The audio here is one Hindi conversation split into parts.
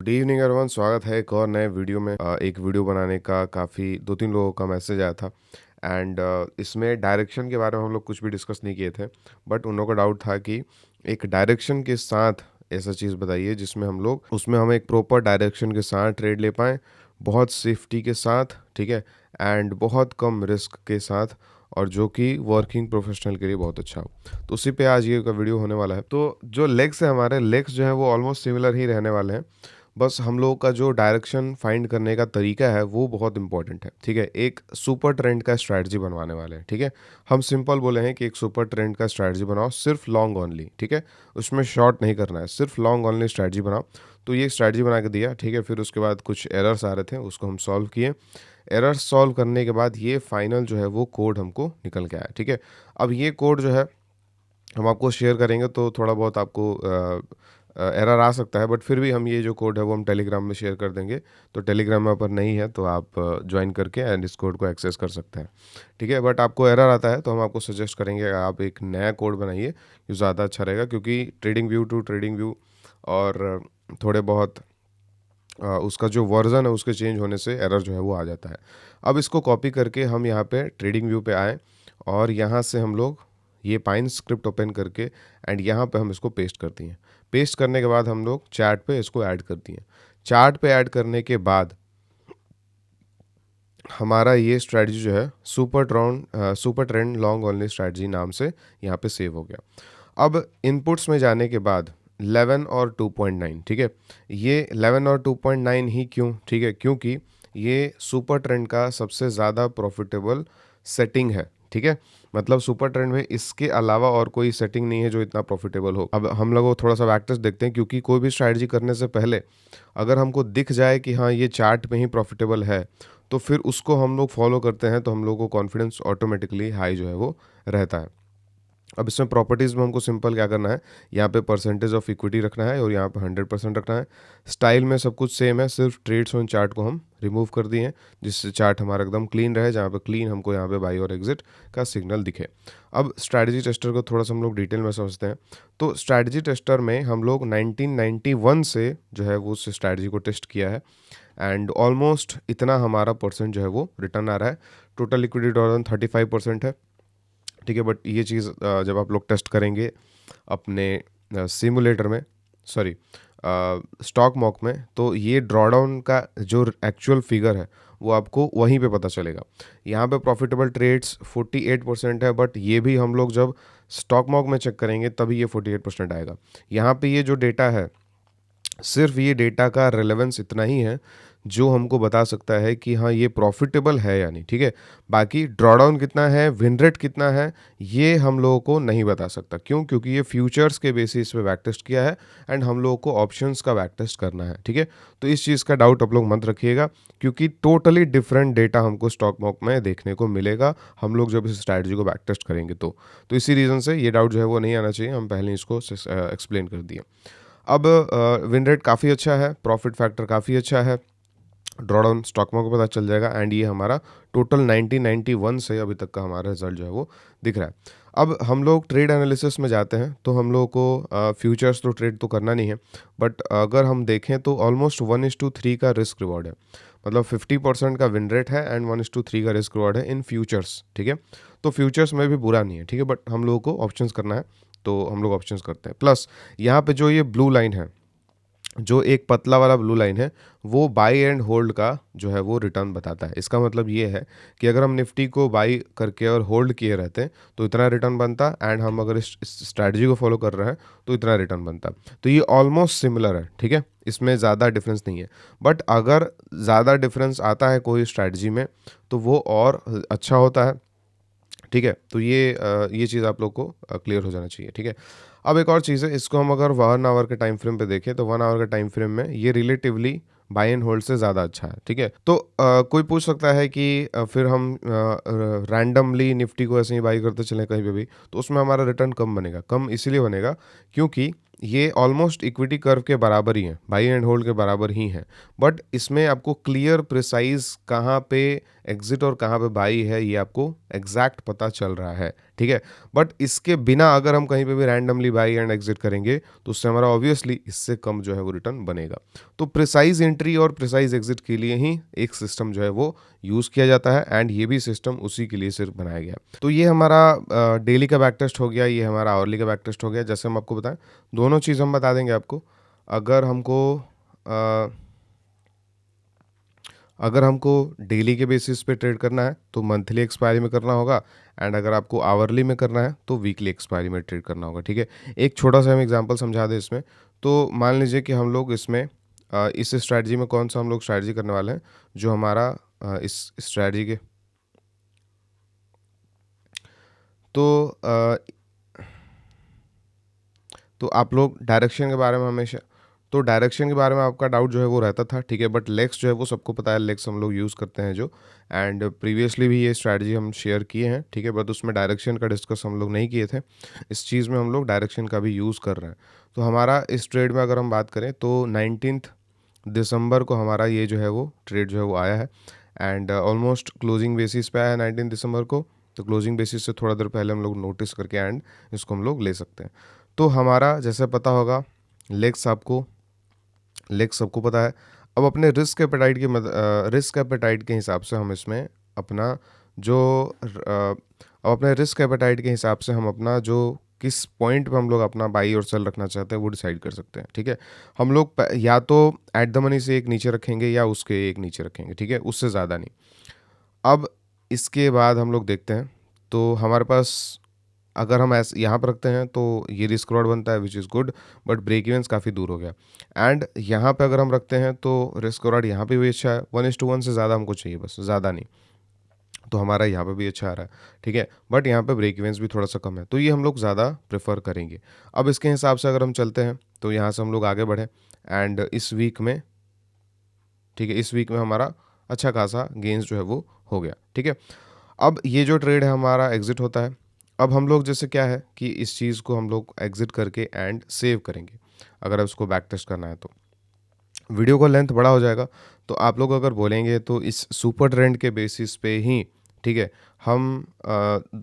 गुड इवनिंग एवरीवन, स्वागत है एक और नए वीडियो में। एक वीडियो बनाने का काफ़ी 2-3 लोगों का मैसेज आया था एंड इसमें डायरेक्शन के बारे में हम लोग कुछ भी डिस्कस नहीं किए थे। बट उन लोगों का डाउट था कि एक डायरेक्शन के साथ ऐसा चीज़ बताइए जिसमें हम एक प्रॉपर डायरेक्शन के साथ ट्रेड ले पाएँ, बहुत सेफ्टी के साथ, ठीक है, एंड बहुत कम रिस्क के साथ, और जो कि वर्किंग प्रोफेशनल के लिए बहुत अच्छा हो। तो उसी पे आज ये का वीडियो होने वाला है। तो जो लेग्स है, हमारे लेग्स जो हैं वो ऑलमोस्ट सिमिलर ही रहने वाले हैं। बस हम लोगों का जो डायरेक्शन फाइंड करने का तरीका है वो बहुत इंपॉर्टेंट है, ठीक है। एक सुपर ट्रेंड का स्ट्रैटेजी बनवाने वाले हैं, ठीक है। हम सिंपल बोले हैं कि एक सुपर ट्रेंड का स्ट्रैटेजी बनाओ, सिर्फ लॉन्ग ओनली, ठीक है। उसमें शॉर्ट नहीं करना है, सिर्फ लॉन्ग ओनली स्ट्रैटेजी बनाओ। तो ये स्ट्रैटेजी बना के दिया, ठीक है। फिर उसके बाद कुछ एरर्स आ रहे थे, उसको हम सॉल्व किए। एरर्स सॉल्व करने के बाद ये फाइनल जो है वो कोड हमको निकल के आया, ठीक है। अब ये कोड जो है हम आपको शेयर करेंगे तो थोड़ा बहुत आपको एरर आ सकता है, बट फिर भी हम ये जो कोड है वो हम टेलीग्राम में शेयर कर देंगे। तो टेलीग्राम में पर नहीं है तो आप ज्वाइन करके एंड इस कोड को एक्सेस कर सकते हैं, ठीक है। बट आपको एरर आता है तो हम आपको सजेस्ट करेंगे आप एक नया कोड बनाइए, जो ज़्यादा अच्छा रहेगा, क्योंकि trading view to trading view और थोड़े बहुत उसका जो वर्जन है उसके चेंज होने से एरर जो है वो आ जाता है। अब इसको कॉपी करके हम यहाँ पे ट्रेडिंग व्यू पे आए और यहाँ से हम लोग ये पाइन स्क्रिप्ट ओपन करके एंड यहाँ पे हम इसको पेस्ट कर दिए। पेस्ट करने के बाद हम लोग चार्ट पे इसको ऐड कर दिए। चार्ट पे ऐड करने के बाद हमारा ये स्ट्रैटेजी जो है super trend long only strategy नाम से यहाँ पे सेव हो गया। अब इनपुट्स में जाने के बाद 11 और 2.9, ठीक है। ये 11 और 2.9 ही क्यों, ठीक है, क्योंकि ये सुपर ट्रेंड का सबसे ज़्यादा प्रॉफिटेबल सेटिंग है, ठीक है। मतलब सुपर ट्रेंड में इसके अलावा और कोई सेटिंग नहीं है जो इतना प्रॉफिटेबल हो। अब हम लोग थोड़ा सा बैकटेस्ट देखते हैं, क्योंकि कोई भी स्ट्रैटेजी करने से पहले अगर हमको दिख जाए कि हाँ ये चार्ट में ही प्रॉफिटेबल है, तो फिर उसको हम लोग फॉलो करते हैं, तो हम लोग को कॉन्फिडेंस ऑटोमेटिकली हाई जो है वो रहता है। अब इसमें प्रॉपर्टीज़ में हमको सिंपल क्या करना है, यहाँ पे परसेंटेज ऑफ इक्विटी रखना है और यहाँ पे 100% रखना है। स्टाइल में सब कुछ सेम है, सिर्फ ट्रेड्स ऑन चार्ट को हम रिमूव कर दिए हैं, जिससे चार्ट हमारा एकदम क्लीन रहे, जहाँ पे क्लीन हमको यहाँ पे बाई और एग्जिट का सिग्नल दिखे। अब स्ट्रैटेजी टेस्टर को थोड़ा सा हम लोग डिटेल में समझते हैं। तो स्ट्रैटेजी टेस्टर में हम लोग 1991 से जो है वो उस स्ट्रैटेजी को टेस्ट किया है एंड ऑलमोस्ट इतना हमारा परसेंट जो है वो रिटर्न आ रहा है। टोटल इक्विटी रिटर्न 35% है, ठीक है। बट ये चीज़ जब आप लोग टेस्ट करेंगे अपने सिमुलेटर में, सॉरी स्टॉक मॉक में, तो ये ड्रॉडाउन का जो एक्चुअल फिगर है वो आपको वहीं पे पता चलेगा। यहाँ पे प्रॉफिटेबल ट्रेड्स 48% है, बट ये भी हम लोग जब स्टॉक मॉक में चेक करेंगे तभी ये 48% आएगा। यहाँ पे ये जो डेटा है, सिर्फ ये डेटा का रेलेवेंस इतना ही है जो हमको बता सकता है कि हाँ ये प्रॉफिटेबल है या नहीं, ठीक है। बाकी ड्रॉडाउन कितना है, विन रेट कितना है, ये हम लोगों को नहीं बता सकता। क्यों? क्योंकि ये फ्यूचर्स के बेसिस पे बैक टेस्ट किया है एंड हम लोगों को ऑप्शंस का बैक टेस्ट करना है, ठीक है। तो इस चीज़ का डाउट आप लोग मत रखिएगा, क्योंकि टोटली डिफरेंट डेटा हमको स्टॉक मॉक में देखने को मिलेगा हम लोग जब इस स्ट्रैटेजी को बैक टेस्ट करेंगे। तो इसी रीज़न से ये डाउट जो है वो नहीं आना चाहिए, हम पहले इसको एक्सप्लेन कर दिए। अब विन रेट काफ़ी अच्छा है, प्रॉफिट फैक्टर काफ़ी अच्छा है, ड्रॉडाउन स्टॉक मार्केट को पता चल जाएगा एंड ये हमारा टोटल 1991 से अभी तक का हमारा रिजल्ट जो है वो दिख रहा है। अब हम लोग ट्रेड एनालिसिस में जाते हैं तो हम लोग को फ्यूचर्स तो ट्रेड तो करना नहीं है, बट अगर हम देखें तो ऑलमोस्ट 1:3 का रिस्क रिवॉर्ड है। मतलब 50% का विन रेट है एंड 1:3 का रिस्क रिवॉर्ड है इन फ्यूचर्स, ठीक है। तो फ्यूचर्स में भी बुरा नहीं है, ठीक है, बट हम लोगों को ऑप्शंस करना है तो हम लोग ऑप्शंस करते हैं। प्लस यहाँ पे जो ये ब्लू लाइन है, जो एक पतला वाला ब्लू लाइन है, वो बाई एंड होल्ड का जो है वो रिटर्न बताता है। इसका मतलब ये है कि अगर हम निफ्टी को बाई करके और होल्ड किए रहते हैं तो इतना रिटर्न बनता, एंड हम अगर इस स्ट्रैटेजी को फॉलो कर रहे हैं तो इतना रिटर्न बनता। तो ये ऑलमोस्ट सिमिलर है, ठीक है, इसमें ज़्यादा डिफरेंस नहीं है। बट अगर ज़्यादा डिफरेंस आता है कोई स्ट्रैटेजी में तो वो और अच्छा होता है, ठीक है। तो ये चीज़ आप लोग को क्लियर हो जाना चाहिए, ठीक है। अब एक और चीज़ है, इसको हम अगर 1 आवर के टाइम फ्रेम पे देखें तो 1 आवर के टाइम फ्रेम में ये रिलेटिवली बाय एंड होल्ड से ज़्यादा अच्छा है, ठीक है। तो कोई पूछ सकता है कि फिर हम रैंडमली निफ्टी को ऐसे ही बाई करते चलें कहीं पे भी, तो उसमें हमारा रिटर्न कम बनेगा। कम इसीलिए बनेगा क्योंकि ये ऑलमोस्ट इक्विटी कर्व के बराबर ही है, बाई एंड होल्ड के बराबर ही है। बट इसमें आपको क्लियर प्रिसाइज कहाँ पे एग्जिट और कहाँ पे बाई है ये आपको एग्जैक्ट पता चल रहा है, ठीक है। बट इसके बिना अगर हम कहीं पे भी रैंडमली बाई एंड एग्जिट करेंगे तो उससे हमारा ऑब्वियसली इससे कम जो है वो रिटर्न बनेगा। तो प्रिसाइज एंट्री और प्रिसाइज एग्जिट के लिए ही एक सिस्टम जो है वो यूज़ किया जाता है, एंड ये भी सिस्टम उसी के लिए सिर्फ बनाया गया। तो ये हमारा डेली का बैक टेस्ट हो गया, ये हमारा आवरली का बैक टेस्ट हो गया। जैसे हम आपको बताएं, दोनों चीज़ हम बता देंगे आपको। अगर हमको अ, अगर हमको डेली के बेसिस पे ट्रेड करना है तो मंथली एक्सपायरी में करना होगा, एंड अगर आपको आवरली में करना है तो वीकली एक्सपायरी में ट्रेड करना होगा, ठीक है। एक छोटा सा हम एग्जांपल समझा दें इसमें। तो मान लीजिए कि हम लोग इसमें इस स्ट्रैटेजी में कौन सा हम लोग स्ट्रैटेजी करने वाले हैं, जो हमारा इस स्ट्रैटेजी के तो तो आप लोग डायरेक्शन के बारे में हमेशा, तो डायरेक्शन के बारे में आपका डाउट जो है वो रहता था, ठीक है। बट लेग्स जो है वो सबको पता है, लेग्स हम लोग यूज़ करते हैं जो, एंड प्रीवियसली भी ये स्ट्रैटेजी हम शेयर किए हैं, ठीक है। बट उसमें डायरेक्शन का डिस्कस हम लोग नहीं किए थे। इस चीज़ में हम लोग डायरेक्शन का भी यूज़ कर रहे हैं। तो हमारा इस ट्रेड में अगर हम बात करें तो 19 दिसंबर को हमारा ये जो है वो ट्रेड जो है वो आया है, एंड ऑलमोस्ट क्लोजिंग बेसिस पे आया है 19 दिसंबर को। तो क्लोजिंग बेसिस से थोड़ा देर पहले हम लोग नोटिस करके एंड इसको हम लोग ले सकते हैं। तो हमारा जैसे पता होगा, लेग्स सबको पता है। अब अपने रिस्क एपेटाइट के हिसाब से हम इसमें अपना जो अब अपने रिस्क एपेटाइट के हिसाब से हम अपना जो किस पॉइंट पे हम लोग अपना बाई और सेल रखना चाहते हैं वो डिसाइड कर सकते हैं, ठीक है। हम लोग या तो एट द मनी से एक नीचे रखेंगे या उसके एक नीचे रखेंगे, ठीक है, उससे ज़्यादा नहीं। अब इसके बाद हम लोग देखते हैं, तो हमारे पास अगर हम ऐसे यहाँ पर रखते हैं तो ये रिस्क रॉड बनता है, which is good, but break evens काफ़ी दूर हो गया। एंड यहाँ पे अगर हम रखते हैं तो रिस्क रॉड यहाँ पे भी अच्छा है, 1:1 से ज़्यादा हमको चाहिए, बस ज़्यादा नहीं। तो हमारा यहाँ पे भी अच्छा आ रहा है, ठीक है। बट यहाँ पे ब्रेक इवेंस भी थोड़ा सा कम है, तो ये हम लोग ज़्यादा प्रेफर करेंगे। अब इसके हिसाब से अगर हम चलते हैं तो यहाँ से हम लोग आगे बढ़ें, एंड इस वीक में, ठीक है, इस वीक में हमारा अच्छा खासा गेंस जो है वो हो गया, ठीक है। अब ये जो ट्रेड है हमारा एग्जिट होता है। अब हम लोग जैसे क्या है कि इस चीज़ को हम लोग एग्जिट करके एंड सेव करेंगे, अगर उसको बैक टेस्ट करना है तो वीडियो का लेंथ बड़ा हो जाएगा। तो आप लोग अगर बोलेंगे तो इस सुपर ट्रेंड के बेसिस पे ही, ठीक है, हम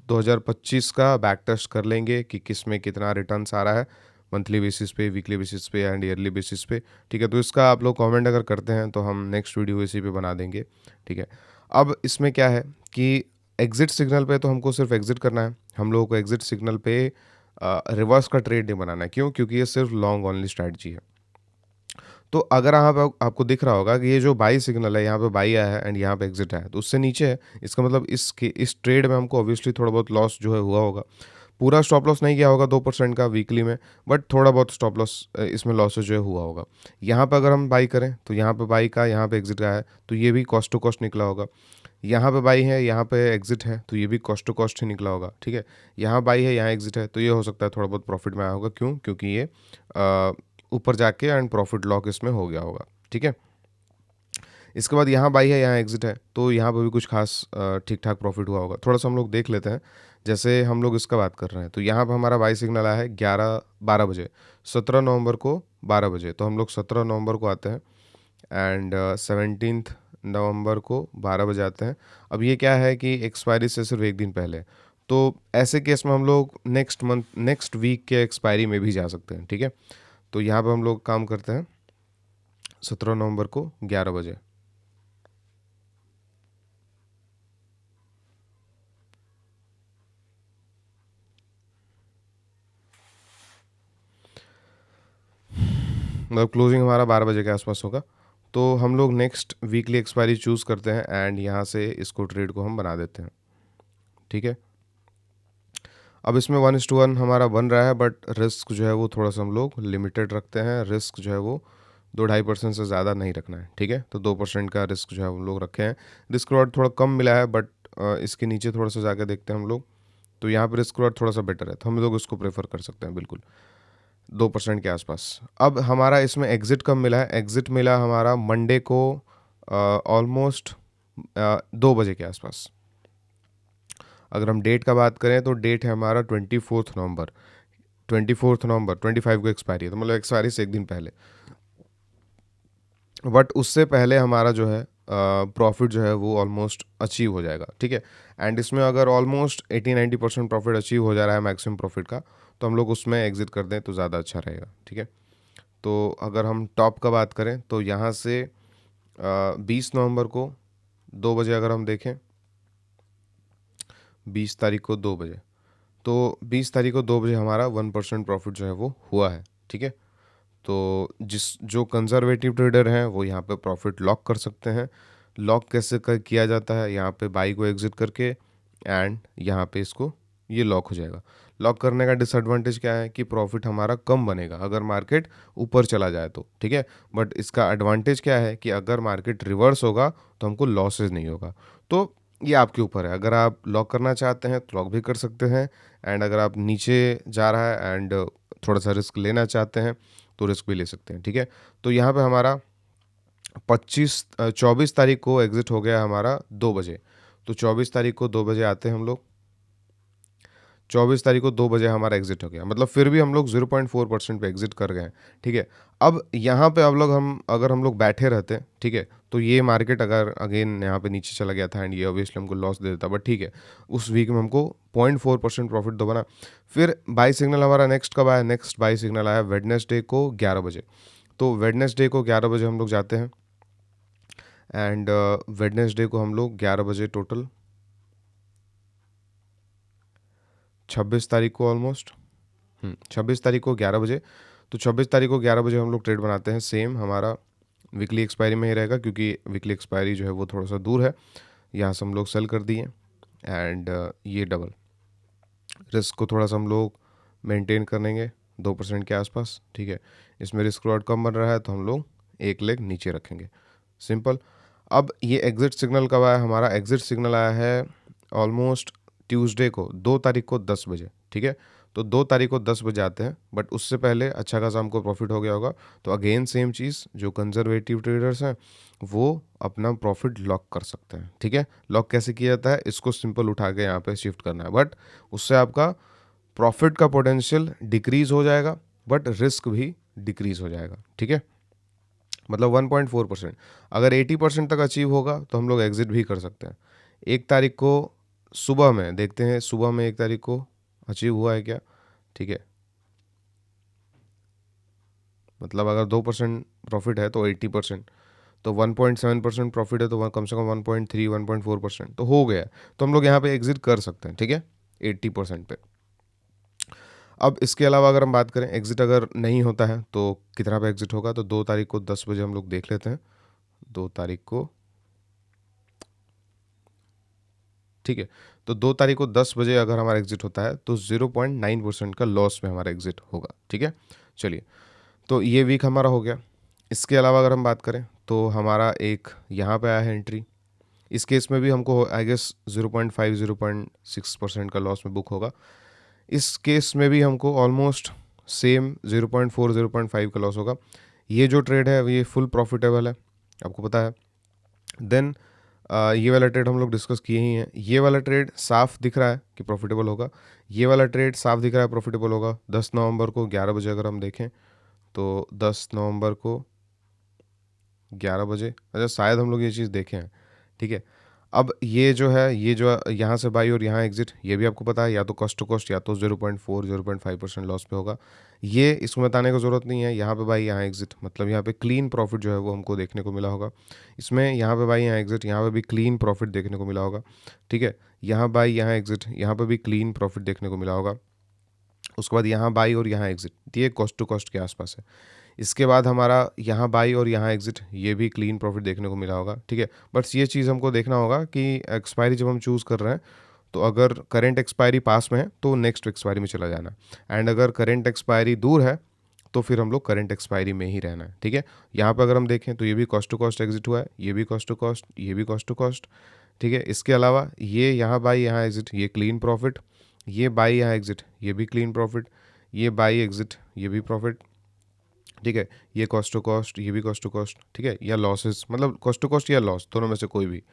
2025 का बैक टेस्ट कर लेंगे कि किस में कितना रिटर्न्स आ रहा है, मंथली बेसिस पे, वीकली बेसिस पे एंड ईयरली बेसिस पे, ठीक है। तो इसका आप लोग कमेंट अगर करते हैं तो हम नेक्स्ट वीडियो इसी पे बना देंगे, ठीक है। अब इसमें क्या है कि एग्जिट सिग्नल पे तो हमको सिर्फ एग्जिट करना है, हम लोगों को एग्जिट सिग्नल पे रिवर्स का ट्रेड नहीं बनाना है। क्यों? क्योंकि ये सिर्फ लॉन्ग ओनली स्ट्रैटेजी है। तो अगर यहाँ पे आपको दिख रहा होगा कि ये जो बाई सिग्नल है, यहाँ पे बाई आया है एंड यहाँ पे एग्जिट है, तो उससे नीचे है, इसका मतलब इस ट्रेड में हमको ऑब्वियसली थोड़ा बहुत लॉस जो है हुआ होगा। पूरा स्टॉप लॉस नहीं किया होगा 2% का वीकली में, बट थोड़ा बहुत स्टॉप लॉस इसमें लॉस जो है हुआ होगा। यहाँ पे अगर हम बाई करें तो यहाँ पे बाई का, यहाँ पे एग्जिट का है, तो ये भी कॉस्ट टू कॉस्ट निकला होगा। यहाँ पे बाई है, यहाँ पे एग्जिट है, तो ये भी कॉस्ट टू कॉस्ट ही निकला होगा, ठीक है। यहाँ बाई है, यहाँ एग्जिट है, तो ये हो सकता है थोड़ा बहुत प्रॉफिट में आया होगा। क्यों? क्योंकि ये ऊपर जाके एंड प्रॉफिट लॉक इसमें हो गया होगा, ठीक है। इसके बाद यहाँ बाई है, यहाँ एग्जिट है, तो यहाँ पर भी कुछ खास ठीक ठाक प्रॉफिट हुआ होगा। थोड़ा सा हम लोग देख लेते हैं। जैसे हम लोग इसका बात कर रहे हैं तो यहाँ पर हमारा बाई सिग्नल आया है 12 बजे, 17 नवंबर को 12 बजे। तो हम लोग 17 नवंबर को आते हैं एंड 17 नवंबर को 12 बजे आते हैं। अब ये क्या है कि एक्सपायरी से सिर्फ एक दिन पहले, तो ऐसे केस में हम लोग नेक्स्ट वीक के एक्सपायरी में भी जा सकते हैं, ठीक है। तो यहाँ पे हम लोग काम करते हैं 17 नवंबर को 11 बजे। मतलब क्लोजिंग हमारा 12 बजे के आसपास होगा। तो हम लोग नेक्स्ट वीकली एक्सपायरी चूज़ करते हैं एंड यहाँ से इसको ट्रेड को हम बना देते हैं, ठीक है। अब इसमें 1:1 हमारा बन रहा है, बट रिस्क जो है वो थोड़ा सा हम लोग लिमिटेड रखते हैं। रिस्क जो है वो 2-2.5% से ज़्यादा नहीं रखना है, ठीक है। तो 2% का रिस्क जो है हम लोग रखे हैं। रिस्क रॉड थोड़ा कम मिला है, बट इसके नीचे थोड़ा सा जाकर देखते हैं हम लोग, तो यहाँ पर रिस्क रॉड थोड़ा सा बेटर है, तो हम लोग इसको प्रेफर कर सकते हैं बिल्कुल 2% के आसपास। अब हमारा इसमें एग्ज़िट कब मिला है? एग्ज़िट मिला हमारा मंडे को ऑलमोस्ट 2 बजे के आसपास। अगर हम डेट का बात करें तो डेट है हमारा 24 नवंबर। 24 नवंबर 25 को एक्सपायरी है, तो मतलब एक्सपायरी से एक दिन पहले। बट उससे पहले हमारा जो है प्रॉफिट जो है वो ऑलमोस्ट अचीव हो जाएगा, ठीक है। एंड इसमें अगर ऑलमोस्ट 80-90% प्रॉफिट अचीव हो जा रहा है मैक्सिमम प्रॉफिट का, तो हम लोग उसमें एग्जिट कर दें तो ज़्यादा अच्छा रहेगा, ठीक है। तो अगर हम टॉप का बात करें तो यहाँ से 20 नवंबर को 2 बजे अगर हम देखें, 20 तारीख को 2 बजे, तो 20 तारीख को 2 बजे हमारा 1% प्रॉफिट जो है वो हुआ है, ठीक है। तो जो कंजर्वेटिव ट्रेडर हैं वो यहाँ पे प्रॉफिट लॉक कर सकते हैं। लॉक कैसे किया जाता है, यहाँ पे बाई को एग्जिट करके एंड यहाँ पे इसको ये लॉक हो जाएगा। लॉक करने का डिसएडवांटेज क्या है कि प्रॉफिट हमारा कम बनेगा अगर मार्केट ऊपर चला जाए तो, ठीक है। बट इसका एडवांटेज क्या है कि अगर मार्केट रिवर्स होगा तो हमको लॉसेज नहीं होगा। तो ये आपके ऊपर है, अगर आप लॉक करना चाहते हैं तो लॉक भी कर सकते हैं, एंड अगर आप नीचे जा रहा है एंड थोड़ा सा रिस्क लेना चाहते हैं तो रिस्क भी ले सकते हैं, ठीक है। तो यहाँ पे हमारा 24 तारीख को एग्जिट हो गया हमारा 2 बजे। तो 24 तारीख को 2 बजे आते हैं हम लोग, 24 तारीख को 2 बजे हमारा एग्जिट हो गया, मतलब फिर भी हम लोग 0.4% पे एग्जिट कर गए हैं, ठीक है। अब यहाँ पे अब लोग अगर हम लोग बैठे रहते, ठीक है, तो ये मार्केट अगर अगेन यहाँ पे नीचे चला गया था एंड ये ऑब्वियसली हमको लॉस दे देता, बट ठीक है, उस वीक में हमको 0.4% प्रॉफिट दो बना। फिर बाई सिग्नल हमारा नेक्स्ट कब आया, नेक्स्ट बाई सिग्नल आया वेडनेसडे को 11 बजे। तो वेडनेसडे को 11 बजे हम लोग जाते हैं एंड वेडनेसडे को हम लोग 11 बजे टोटल 26 तारीख को ऑलमोस्ट 26 तारीख को 11 बजे। तो 26 तारीख को 11 बजे हम लोग ट्रेड बनाते हैं, सेम हमारा वीकली एक्सपायरी में ही रहेगा क्योंकि वीकली एक्सपायरी जो है वो थोड़ा सा दूर है। यहाँ से हम लोग सेल कर दिए एंड ये डबल रिस्क को थोड़ा सा हम लोग मेंटेन करेंगे 2% के आसपास, ठीक है। इसमें रिस्क रिवॉर्ड कम बन रहा है तो हम लोग एक लेग नीचे रखेंगे, सिंपल। अब ये एग्जिट सिग्नल कब आया, हमारा एग्जिट सिग्नल आया है ऑलमोस्ट ट्यूसडे को 2 तारीख को 10 बजे, ठीक है। तो 2 तारीख को 10 बजे आते हैं, बट उससे पहले अच्छा खासा हमको प्रॉफिट हो गया होगा। तो अगेन सेम चीज़, जो कंजर्वेटिव ट्रेडर्स हैं वो अपना प्रॉफिट लॉक कर सकते हैं, ठीक है। लॉक कैसे किया जाता है, इसको सिंपल उठा के यहाँ पे शिफ्ट करना है, बट उससे आपका प्रॉफिट का पोटेंशियल डिक्रीज हो जाएगा बट रिस्क भी डिक्रीज हो जाएगा, ठीक है। मतलब 1.4%, अगर 80% तक अचीव होगा तो हम लोग एग्जिट भी कर सकते हैं। 1 तारीख को सुबह में देखते हैं, सुबह में 1 तारीख को अचीव हुआ है क्या, ठीक है। मतलब अगर 2% प्रॉफिट है तो 80%, तो 1.7% प्रॉफिट है तो कम से कम 1.3 1.4% तो हो गया, तो हम लोग यहाँ पे एग्जिट कर सकते हैं, ठीक है, 80% पे। अब इसके अलावा अगर हम बात करें एग्जिट अगर नहीं होता है तो कितना पे एग्जिट होगा, तो 2 तारीख को 10 बजे हम लोग देख लेते हैं, 2 तारीख को, ठीक है। तो 2 तारीख को 10 बजे अगर हमारा एग्जिट होता है तो 0.9% का लॉस में हमारा एग्जिट होगा, ठीक है। चलिए, तो ये वीक हमारा हो गया। इसके अलावा अगर हम बात करें तो हमारा एक यहाँ पे आया है एंट्री, इस केस में भी हमको आई गेस 0.5-0.6% का लॉस में बुक होगा। इस केस में भी हमको ऑलमोस्ट सेम 0.4-0.5 का लॉस होगा। ये जो ट्रेड है ये फुल प्रॉफिटेबल है, आपको पता है। देन ये वाला ट्रेड हम लोग डिस्कस किए ही हैं, ये वाला ट्रेड साफ दिख रहा है कि प्रॉफिटेबल होगा, ये वाला ट्रेड साफ दिख रहा है प्रॉफिटेबल होगा। 10 नवंबर को 11 बजे अगर हम देखें तो 10 नवंबर को 11 बजे, अच्छा शायद हम लोग ये चीज़ देखे हैं, ठीक है। अब ये जो है, ये जो यहाँ से बाई और यहाँ एग्जिट, ये भी आपको पता है, या तो कॉस्ट टू कॉस्ट या तो 0.4-0.5% लॉस पे होगा। ये इसमें बताने की ज़रूरत नहीं है, यहाँ पे बाई यहाँ एग्जिट, मतलब यहाँ पे क्लीन प्रॉफिट जो है वो हमको देखने को मिला होगा। इसमें यहाँ पे बाई यहाँ एग्जिट, यहाँ पे भी क्लीन प्रॉफिट देखने को मिला होगा, ठीक है। यहाँ बाई यहाँ एग्जिट, यहाँ पे भी क्लीन प्रॉफिट देखने को मिला होगा। उसके बाद यहाँ बाई और यहाँ एग्जिट, ये कॉस्ट टू कॉस्ट के आसपास है। इसके बाद हमारा यहाँ बाई और यहाँ एग्जिट, ये भी क्लीन प्रॉफिट देखने को मिला होगा, ठीक है। बट ये चीज़ हमको देखना होगा कि एक्सपायरी जब हम चूज़ कर रहे हैं तो अगर करेंट एक्सपायरी पास में है तो नेक्स्ट एक्सपायरी में चला जाना, एंड अगर करेंट एक्सपायरी दूर है तो फिर हम लोग करेंट एक्सपायरी में ही रहना है, ठीक है। यहाँ पे अगर हम देखें तो ये भी कॉस्ट टू कॉस्ट एग्जिट हुआ है, ये भी कॉस्ट टू कॉस्ट, ये भी कॉस्ट टू कॉस्ट, ठीक है। इसके अलावा ये यहाँ बाई यहाँ एग्जिट, ये क्लीन प्रॉफिट, ये बाई यहाँ एग्जिट, ये भी क्लीन प्रॉफिट, ये बाई एग्जिट, ये भी प्रॉफिट, ठीक है। ये कॉस्ट टू कॉस्ट, ये भी कॉस्ट टू कॉस्ट, ठीक है, या लॉसेस, मतलब कॉस्ट टू कॉस्ट या लॉस, दोनों में से कोई भी।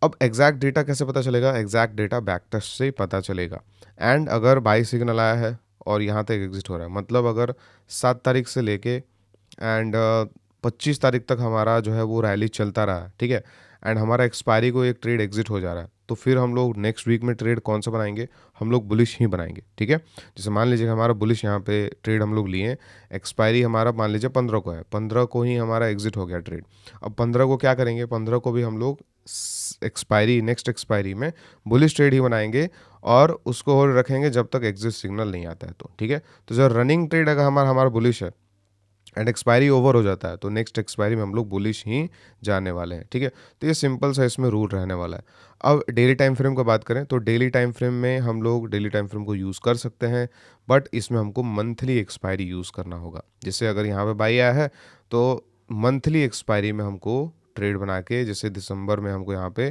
अब एग्जैक्ट डेटा कैसे पता चलेगा, एग्जैक्ट डेटा बैक टेस्ट से पता चलेगा। एंड अगर बाई सिग्नल आया है और यहाँ तक एग्जिट हो रहा है, मतलब अगर 7 तारीख से लेके एंड 25 तारीख तक हमारा जो है वो रैली चलता रहा, ठीक है, एंड हमारा एक्सपायरी को एक ट्रेड एग्जिट हो जा रहा है, तो फिर हम लोग नेक्स्ट वीक में ट्रेड कौन सा बनाएंगे, हम लोग बुलिश ही बनाएंगे, ठीक है। जैसे मान लीजिए कि हमारा बुलिश यहाँ पे ट्रेड हम लोग लिए हैं, एक्सपायरी हमारा मान लीजिए 15 को है, 15 को ही हमारा एग्जिट हो गया ट्रेड। अब 15 को क्या करेंगे, 15 को भी हम लोग एक्सपायरी, नेक्स्ट एक्सपायरी में बुलिश ट्रेड ही बनाएंगे और उसको होल्ड रखेंगे जब तक एग्जिट सिग्नल नहीं आता है, तो ठीक है। तो जो रनिंग ट्रेड अगर हमारा हमारा बुलिश है एंड एक्सपायरी ओवर हो जाता है, तो नेक्स्ट एक्सपायरी में हम लोग बुलिश ही जाने वाले हैं, ठीक है। तो ये सिंपल सा इसमें रूल रहने वाला है। अब डेली टाइम फ्रेम की बात करें तो डेली टाइम फ्रेम में हम लोग डेली टाइम फ्रेम को यूज़ कर सकते हैं, बट इसमें हमको मंथली एक्सपायरी यूज़ करना होगा। जैसे अगर यहाँ पे बाई आया है तो मंथली एक्सपायरी में हमको ट्रेड बना के, जैसे दिसंबर में हमको यहाँ पे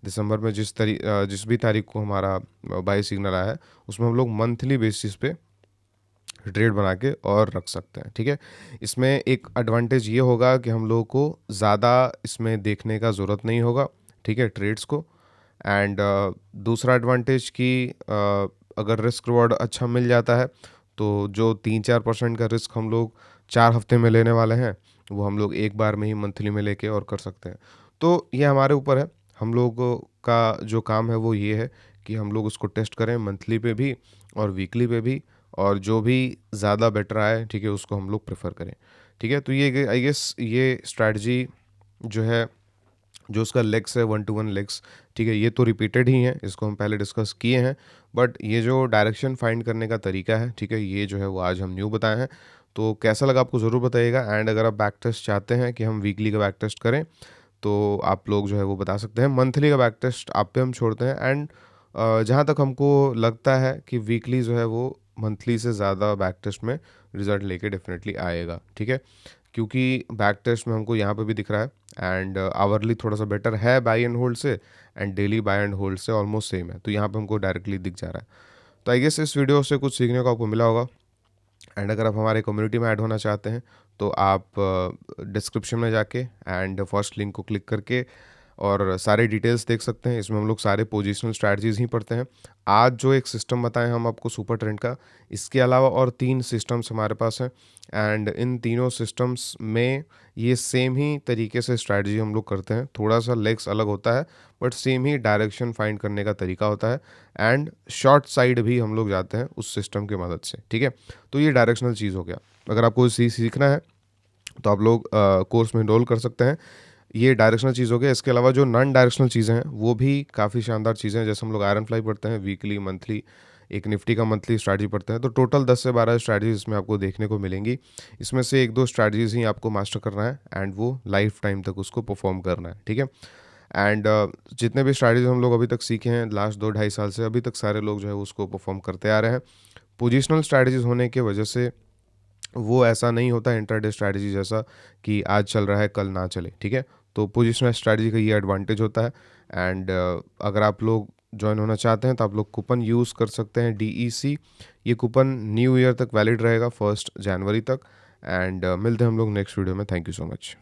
दिसंबर में जिस भी तारीख को हमारा बाई सिग्नल आया है उसमें हम लोग मंथली बेसिस पे ट्रेड बना के और रख सकते हैं, ठीक है। इसमें एक एडवांटेज ये होगा कि हम लोगों को ज़्यादा इसमें देखने का ज़रूरत नहीं होगा, ठीक है, ट्रेड्स को। एंड दूसरा एडवांटेज कि अगर रिस्क रिवॉर्ड अच्छा मिल जाता है तो जो 3-4% का रिस्क हम लोग 4 हफ्ते में लेने वाले हैं वो हम लोग एक बार में ही मंथली में लेके और कर सकते हैं। तो ये हमारे ऊपर है, हम लोगों का जो काम है वो ये है कि हम लोग उसको टेस्ट करें मंथली पे भी और वीकली पे भी, और जो भी ज़्यादा बेटर आए, ठीक है, उसको हम लोग प्रेफर करें, ठीक है। तो ये आई गेस ये स्ट्रैटेजी जो है, जो उसका लेग्स है 1-to-1 लेग्स, ठीक है, ये तो रिपीटेड ही हैं, इसको हम पहले डिस्कस किए हैं, बट ये जो डायरेक्शन फाइंड करने का तरीका है, ठीक है, ये जो है वो आज हम न्यू बताए हैं। तो कैसा लगा आपको ज़रूर बताइएगा, एंड अगर आप बैक टेस्ट चाहते हैं कि हम वीकली का बैक टेस्ट करें तो आप लोग जो है वो बता सकते हैं। मंथली का बैक टेस्ट आप पे हम छोड़ते हैं, एंड जहाँ तक हमको लगता है कि वीकली जो है वो मंथली से ज़्यादा बैक टेस्ट में रिजल्ट लेके डेफिनेटली आएगा, ठीक है, क्योंकि बैक टेस्ट में हमको यहाँ पे भी दिख रहा है एंड आवरली थोड़ा सा बेटर है बाई एंड होल्ड से, and daily by and hold से ऑलमोस्ट सेम है, तो यहाँ पे हमको डायरेक्टली दिख जा रहा है। तो आई गेस इस वीडियो से कुछ सीखने को आपको मिला होगा, एंड अगर आप हमारे कम्युनिटी में ऐड होना चाहते हैं तो आप डिस्क्रिप्शन में जाके एंड फर्स्ट लिंक को क्लिक करके और सारे डिटेल्स देख सकते हैं। इसमें हम लोग सारे पोजिशनल स्ट्रैटेजीज ही पढ़ते हैं। आज जो एक सिस्टम बताएं हम आपको सुपर ट्रेंड का, इसके अलावा और 3 सिस्टम्स हमारे पास हैं, एंड इन तीनों सिस्टम्स में ये सेम ही तरीके से स्ट्रैटेजी हम लोग करते हैं। थोड़ा सा लेग्स अलग होता है but same he direction find करने का तरीका होता है, एंड शॉर्ट साइड भी हम लोग जाते हैं उस सिस्टम की मदद से, ठीक है। तो ये डायरेक्शनल चीज़ हो गया। अगर आपको सीखना है तो आप लोग कोर्स में इनरोल कर सकते हैं। ये डायरेक्शनल चीज़ हो गया। इसके अलावा जो नॉन डायरेक्शनल चीज़ें हैं वो भी काफ़ी शानदार चीज़ें हैं। जैसे हम लोग आयरन फ्लाई पढ़ते हैं वीकली, मंथली, एक निफ्टी का मंथली स्ट्रैटेजी पढ़ते हैं, तो टोटल 10 से 12 स्ट्रैटेजीज इसमें आपको देखने को मिलेंगी। इसमें से 1-2 स्ट्रैटेजीज ही आपको मास्टर करना है एंड वो लाइफ टाइम तक उसको परफॉर्म करना है, ठीक है। एंड जितने भी स्ट्रैटेजीज हम लोग अभी तक सीखे हैं लास्ट 2-2.5 साल से, अभी तक सारे लोग जो है उसको परफॉर्म करते आ रहे हैं। पोजिशनल स्ट्रैटेजीज होने की वजह से वो ऐसा नहीं होता इंट्राडे स्ट्रैटेजी जैसा कि आज चल रहा है कल ना चले, ठीक है। तो पोजिशनल स्ट्रैटेजी का ये एडवांटेज होता है। एंड अगर आप लोग ज्वाइन होना चाहते हैं तो आप लोग कूपन यूज़ कर सकते हैं DEC। ये कूपन न्यू ईयर तक वैलिड रहेगा, 1 जनवरी तक। एंड मिलते हैं हम लोग नेक्स्ट वीडियो में। Thank you so much.